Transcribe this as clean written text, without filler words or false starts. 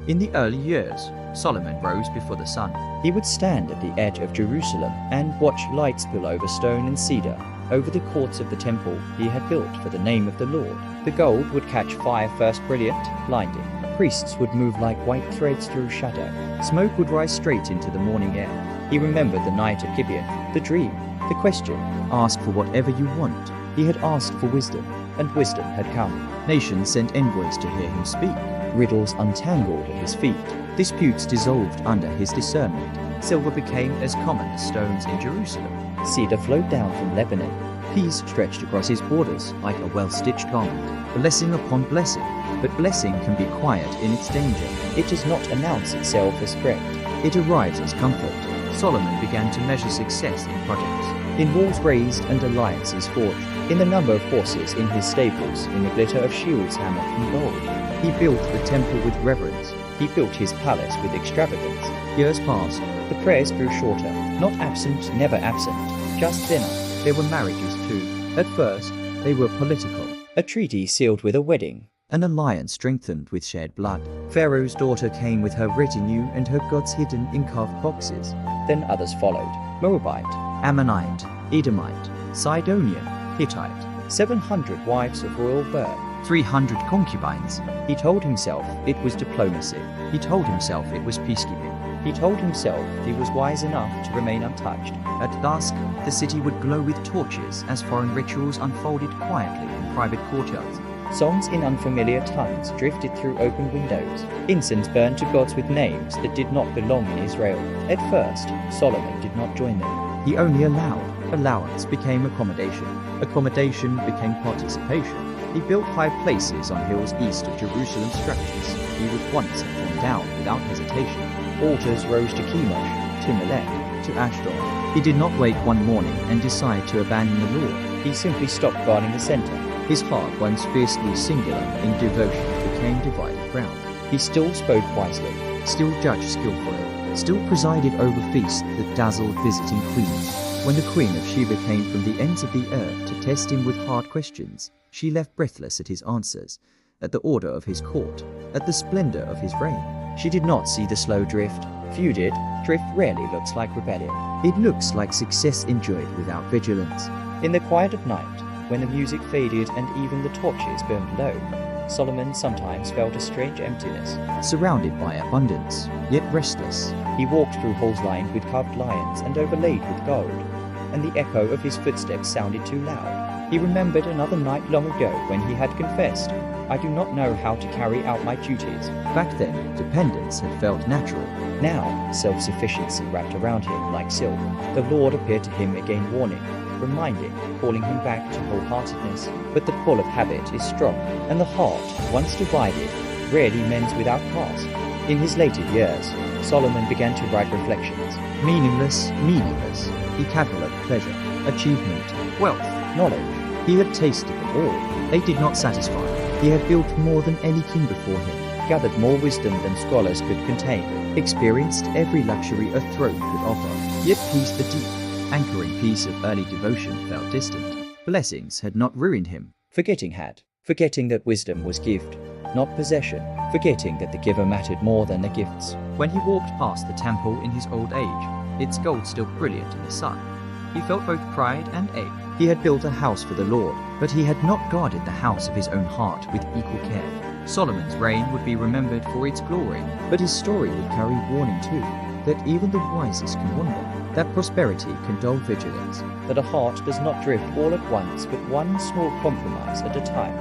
In the early years, Solomon rose before the sun. He would stand at the edge of Jerusalem and watch light spill over stone and cedar, over the courts of the temple he had built for the name of the Lord. The gold would catch fire first brilliant, blinding. Priests would move like white threads through shadow. Smoke would rise straight into the morning air. He remembered the night at Gibeon, the dream, the question. Ask for whatever you want. He had asked for wisdom, and wisdom had come. Nations sent envoys to hear him speak. Riddles untangled at his feet. Disputes dissolved under his discernment. Silver became as common as stones in Jerusalem. Cedar flowed down from Lebanon. Peace stretched across his borders like a well-stitched garment. Blessing upon blessing. But blessing can be quiet in its danger. It does not announce itself as threat. It arrives as comfort. Solomon began to measure success in projects. In walls raised and alliances forged. In the number of horses in his stables. In the glitter of shields hammered from gold. He built the temple with reverence. He built his palace with extravagance. Years passed. The prayers grew shorter. Not absent, never absent. Just thinner. There were marriages too. At first, they were political. A treaty sealed with a wedding. An alliance strengthened with shed blood. Pharaoh's daughter came with her retinue and her gods hidden in carved boxes. Then others followed. Moabite, Ammonite, Edomite, Sidonian, Hittite. 700 wives of royal birth. 300 concubines. He told himself it was diplomacy. He told himself it was peacekeeping. He told himself he was wise enough to remain untouched. At dusk, the city would glow with torches as foreign rituals unfolded quietly in private courtyards. Songs in unfamiliar tongues drifted through open windows. Incense burned to gods with names that did not belong in Israel. At first, Solomon did not join them. He only allowed. Allowance became accommodation. Accommodation became participation. He built high places on hills east of Jerusalem's structures he would once have torn down without hesitation. Altars rose to Chemosh, to Melech, to Ashdod. He did not wake one morning and decide to abandon the Lord. He simply stopped guarding the center. His heart, once fiercely singular in devotion, became divided ground. He still spoke wisely, still judged skillfully, still presided over feasts that dazzled visiting queens. When the Queen of Sheba came from the ends of the earth to test him with hard questions, she left breathless at his answers, at the order of his court, at the splendor of his reign. She did not see the slow drift. Few did. Drift rarely looks like rebellion. It looks like success enjoyed without vigilance. In the quiet of night, when the music faded and even the torches burned low, Solomon sometimes felt a strange emptiness. Surrounded by abundance, yet restless. He walked through halls lined with carved lions and overlaid with gold, and the echo of his footsteps sounded too loud. He remembered another night long ago when he had confessed, "I do not know how to carry out my duties." Back then, dependence had felt natural. Now, self-sufficiency wrapped around him like silk. The Lord appeared to him again warning, reminding, calling him back to wholeheartedness. But the pull of habit is strong, and the heart, once divided, rarely mends without past. In his later years, Solomon began to write reflections. Meaningless, meaningless. He catalogued pleasure, achievement, wealth, knowledge. He had tasted them all. They did not satisfy. He had built more than any king before him, gathered more wisdom than scholars could contain, experienced every luxury a throne could offer, yet peace the deep, anchoring peace of early devotion felt distant. Blessings had not ruined him. Forgetting had. Forgetting that wisdom was gift, not possession. Forgetting that the giver mattered more than the gifts. When he walked past the temple in his old age, its gold still brilliant in the sun, he felt both pride and ache. He had built a house for the Lord, but he had not guarded the house of his own heart with equal care. Solomon's reign would be remembered for its glory, but his story would carry warning too, that even the wisest can wander, that prosperity can dull vigilance, that a heart does not drift all at once but one small compromise at a time.